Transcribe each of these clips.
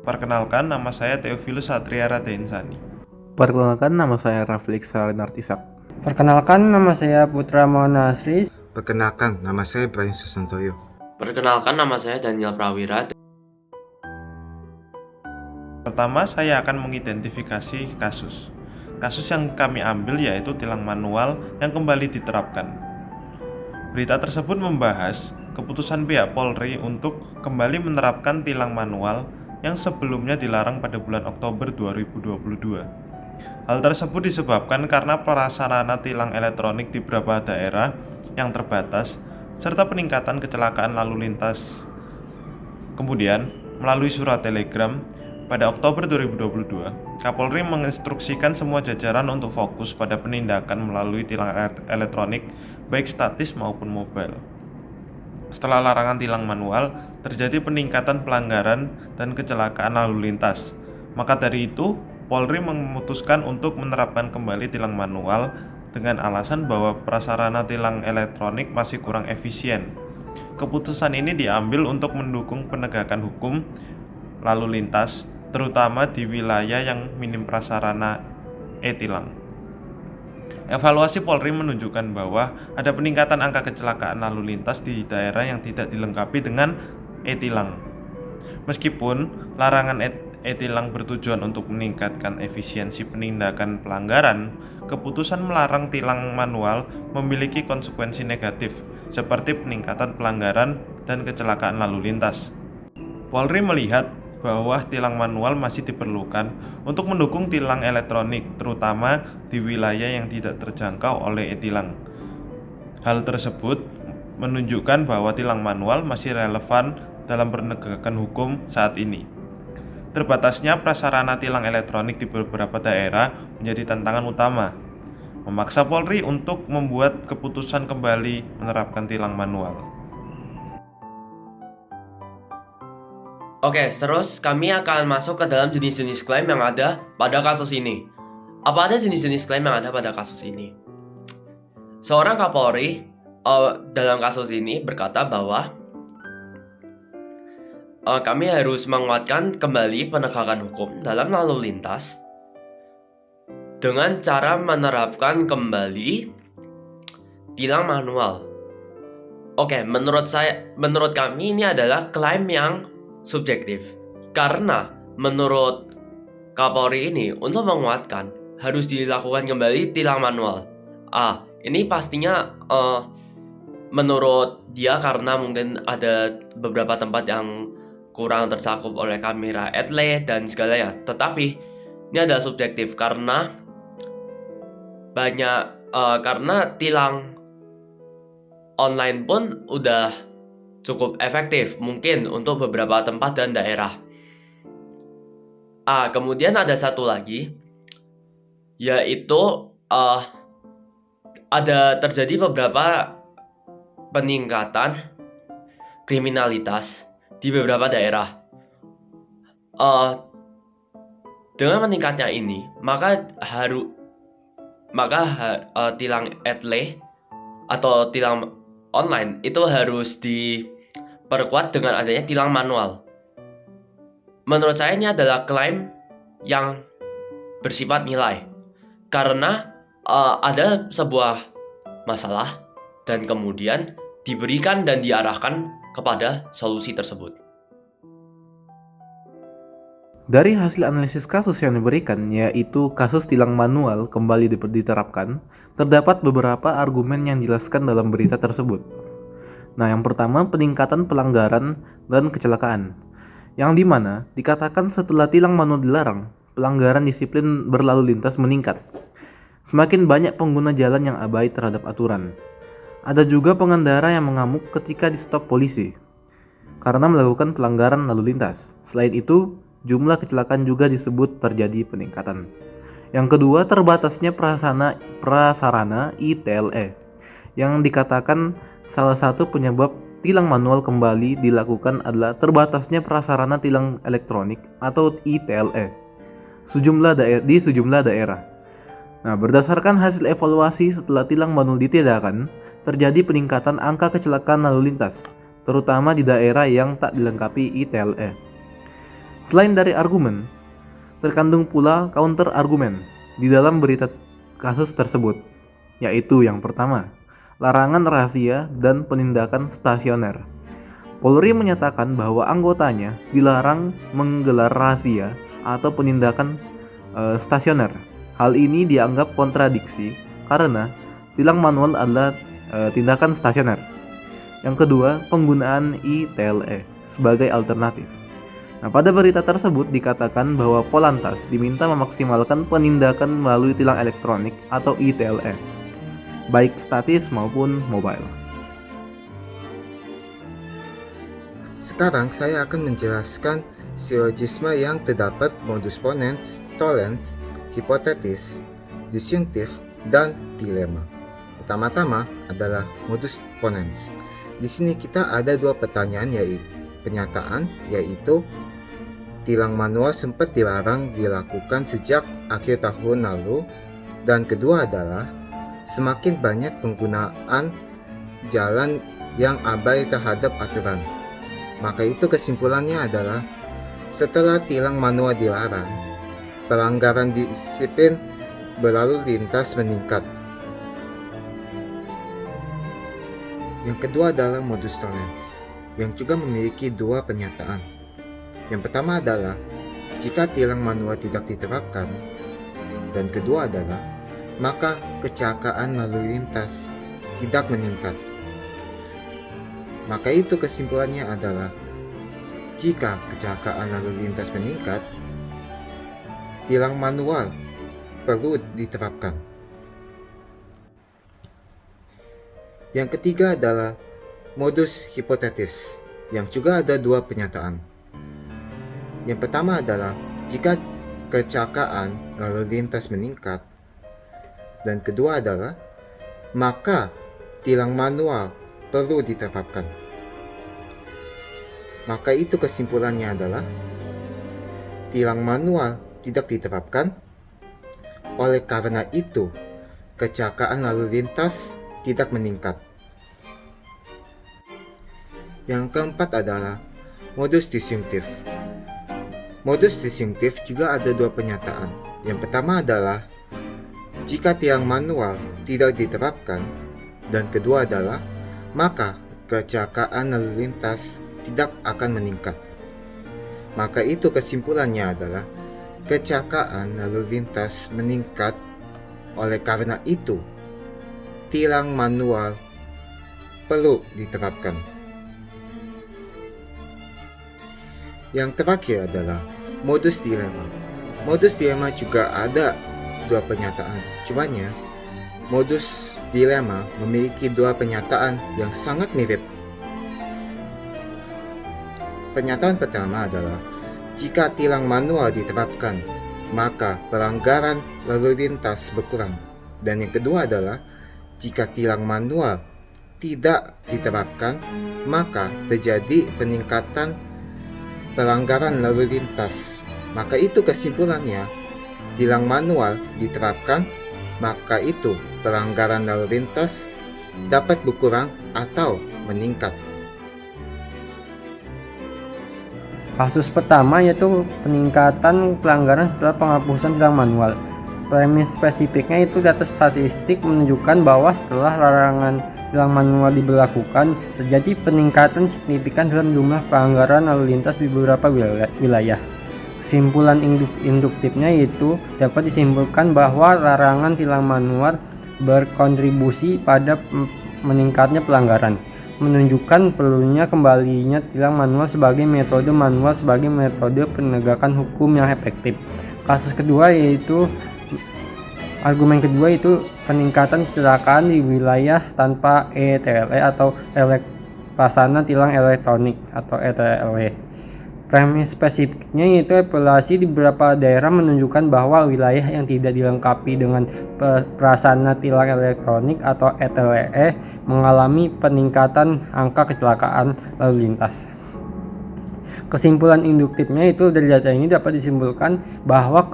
Perkenalkan, nama saya Theophilus Satria Radensani. Perkenalkan, nama saya Raflik Sarinartisak. Perkenalkan, nama saya Putra Maulana Asri. Perkenalkan, nama saya Brian Susantoyo. Perkenalkan, nama saya Daniel Prawira. Pertama, saya akan mengidentifikasi kasus. Kasus yang kami ambil yaitu tilang manual yang kembali diterapkan. Berita tersebut membahas keputusan pihak Polri untuk kembali menerapkan tilang manual yang sebelumnya dilarang pada bulan Oktober 2022. Hal tersebut disebabkan karena prasarana tilang elektronik di beberapa daerah yang terbatas serta peningkatan kecelakaan lalu lintas. Kemudian, melalui surat telegram pada Oktober 2022, Kapolri menginstruksikan semua jajaran untuk fokus pada penindakan melalui tilang elektronik baik statis maupun mobile. Setelah larangan tilang manual, terjadi peningkatan pelanggaran dan kecelakaan lalu lintas. Maka dari itu, Polri memutuskan untuk menerapkan kembali tilang manual dengan alasan bahwa prasarana tilang elektronik masih kurang efisien. Keputusan ini diambil untuk mendukung penegakan hukum lalu lintas, terutama di wilayah yang minim prasarana e-tilang. Evaluasi Polri menunjukkan bahwa ada peningkatan angka kecelakaan lalu lintas di daerah yang tidak dilengkapi dengan e-tilang. Meskipun larangan e-tilang bertujuan untuk meningkatkan efisiensi penindakan pelanggaran, keputusan melarang tilang manual memiliki konsekuensi negatif seperti peningkatan pelanggaran dan kecelakaan lalu lintas. Polri melihat bahwa tilang manual masih diperlukan untuk mendukung tilang elektronik, terutama di wilayah yang tidak terjangkau oleh e-tilang. Hal tersebut menunjukkan bahwa tilang manual masih relevan dalam penegakan hukum saat ini. Terbatasnya prasarana tilang elektronik di beberapa daerah menjadi tantangan utama, memaksa Polri untuk membuat keputusan kembali menerapkan tilang manual. Oke, terus kami akan masuk ke dalam jenis-jenis klaim yang ada pada kasus ini. Apa ada jenis-jenis klaim yang ada pada kasus ini? Seorang Kapolri dalam kasus ini berkata bahwa kami harus menguatkan kembali penegakan hukum dalam lalu lintas dengan cara menerapkan kembali tilang manual. Oke, menurut kami ini adalah klaim yang subjektif, karena menurut Kapolri ini untuk menguatkan harus dilakukan kembali tilang manual. Ini pastinya menurut dia karena mungkin ada beberapa tempat yang kurang tercakup oleh kamera etle dan segalanya. Tetapi ini adalah subjektif karena karena tilang online pun udah cukup efektif mungkin untuk beberapa tempat dan daerah. Kemudian ada satu lagi, yaitu ada terjadi beberapa peningkatan kriminalitas di beberapa daerah. Dengan meningkatnya ini, maka tilang etle atau tilang online itu harus diperkuat dengan adanya tilang manual. Menurut saya ini adalah klaim yang bersifat nilai, karena ada sebuah masalah dan kemudian diberikan dan diarahkan kepada solusi tersebut. Dari hasil analisis kasus yang diberikan, yaitu kasus tilang manual kembali diterapkan, terdapat beberapa argumen yang dijelaskan dalam berita tersebut. Nah, yang pertama, peningkatan pelanggaran dan kecelakaan, yang dimana dikatakan setelah tilang manual dilarang, pelanggaran disiplin berlalu lintas meningkat. Semakin banyak pengguna jalan yang abai terhadap aturan. Ada juga pengendara yang mengamuk ketika di-stop polisi karena melakukan pelanggaran lalu lintas. Selain itu, jumlah kecelakaan juga disebut terjadi peningkatan. Yang kedua, terbatasnya prasarana ITLE, yang dikatakan salah satu penyebab tilang manual kembali dilakukan adalah terbatasnya prasarana tilang elektronik atau ITLE di sejumlah daerah. Nah, berdasarkan hasil evaluasi setelah tilang manual ditiadakan, terjadi peningkatan angka kecelakaan lalu lintas, terutama di daerah yang tak dilengkapi ITLE. Selain dari argumen, terkandung pula counter argumen di dalam berita kasus tersebut, yaitu yang pertama, larangan rahasia dan penindakan stasioner. Polri menyatakan bahwa anggotanya dilarang menggelar rahasia atau penindakan stasioner. Hal ini dianggap kontradiksi karena tilang manual adalah tindakan stasioner. Yang kedua, penggunaan ITLE sebagai alternatif. Nah, pada berita tersebut dikatakan bahwa Polantas diminta memaksimalkan penindakan melalui tilang elektronik atau ITLE, baik statis maupun mobile. Sekarang saya akan menjelaskan silogisme yang terdapat modus ponens, tollens, hipotetis, disjunktif, dan dilema. Pertama-tama adalah modus ponens. Di sini kita ada dua pertanyaan pernyataan yaitu tilang manual sempat dilarang dilakukan sejak akhir tahun lalu, dan kedua adalah semakin banyak penggunaan jalan yang abai terhadap aturan. Maka itu kesimpulannya adalah setelah tilang manual dilarang, pelanggaran disiplin berlalu lintas meningkat. Yang kedua adalah modus tollens, yang juga memiliki dua pernyataan. Yang pertama adalah jika tilang manual tidak diterapkan, dan kedua adalah maka kecelakaan lalu lintas tidak meningkat. Maka itu kesimpulannya adalah jika kecelakaan lalu lintas meningkat, tilang manual perlu diterapkan. Yang ketiga adalah modus hipotetis, yang juga ada dua pernyataan. Yang pertama adalah jika kecelakaan lalu lintas meningkat, dan kedua adalah maka tilang manual perlu diterapkan. Maka itu kesimpulannya adalah tilang manual tidak diterapkan, oleh karena itu kecelakaan lalu lintas tidak meningkat. Yang keempat adalah modus disjunktif. Modus disjunktif juga ada dua pernyataan. Yang pertama adalah jika tilang manual tidak diterapkan, dan kedua adalah maka kecelakaan lalu lintas tidak akan meningkat. Maka itu kesimpulannya adalah kecelakaan lalu lintas meningkat, oleh karena itu tilang manual perlu diterapkan. Yang terakhir adalah modus dilema. Modus dilema juga ada dua pernyataan. Cumanya modus dilema memiliki dua pernyataan yang sangat mirip. Pernyataan pertama adalah jika tilang manual diterapkan, maka pelanggaran lalu lintas berkurang. Dan yang kedua adalah jika tilang manual tidak diterapkan, maka terjadi peningkatan pelanggaran lalu lintas. Maka itu kesimpulannya, tilang manual diterapkan, maka itu pelanggaran lalu lintas dapat berkurang atau meningkat. Kasus pertama yaitu peningkatan pelanggaran setelah penghapusan tilang manual. Premis spesifiknya itu data statistik menunjukkan bahwa setelah larangan tilang manual diberlakukan, terjadi peningkatan signifikan dalam jumlah pelanggaran lalu lintas di beberapa wilayah. Kesimpulan induktifnya yaitu dapat disimpulkan bahwa larangan tilang manual berkontribusi pada meningkatnya pelanggaran, menunjukkan perlunya kembalinya tilang manual sebagai metode penegakan hukum yang efektif. Kasus kedua yaitu argumen kedua itu peningkatan kecelakaan di wilayah tanpa ITLE atau pelaksana tilang elektronik atau ITLE. Premis spesifiknya yaitu evaluasi di beberapa daerah menunjukkan bahwa wilayah yang tidak dilengkapi dengan prasarana tilang elektronik atau ETLE mengalami peningkatan angka kecelakaan lalu lintas. Kesimpulan induktifnya itu dari data ini dapat disimpulkan bahwa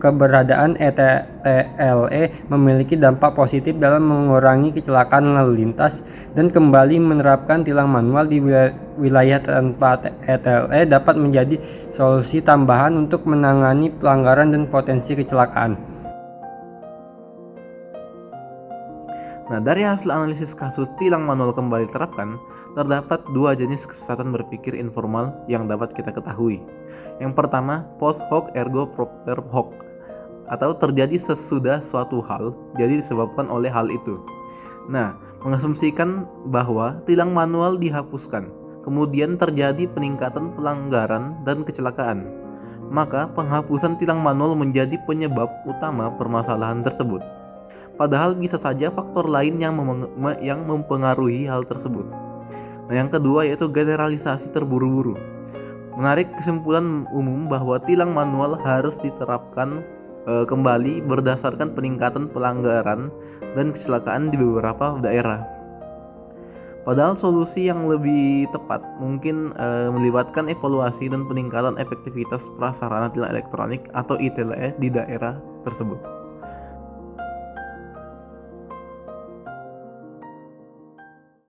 keberadaan ETLE memiliki dampak positif dalam mengurangi kecelakaan lalu lintas, dan kembali menerapkan tilang manual di wilayah tanpa ETLE dapat menjadi solusi tambahan untuk menangani pelanggaran dan potensi kecelakaan. Nah, dari hasil analisis kasus tilang manual kembali diterapkan, terdapat dua jenis kesesatan berpikir informal yang dapat kita ketahui. Yang pertama, post hoc ergo propter hoc, atau terjadi sesudah suatu hal, jadi disebabkan oleh hal itu. Nah, mengasumsikan bahwa tilang manual dihapuskan, kemudian terjadi peningkatan pelanggaran dan kecelakaan. Maka, penghapusan tilang manual menjadi penyebab utama permasalahan tersebut. Padahal bisa saja faktor lain yang mempengaruhi hal tersebut. Nah, yang kedua yaitu generalisasi terburu-buru. Menarik kesimpulan umum bahwa tilang manual harus diterapkan kembali berdasarkan peningkatan pelanggaran dan kecelakaan di beberapa daerah. Padahal solusi yang lebih tepat mungkin melibatkan evaluasi dan peningkatan efektivitas prasarana tilang elektronik atau ITLE di daerah tersebut.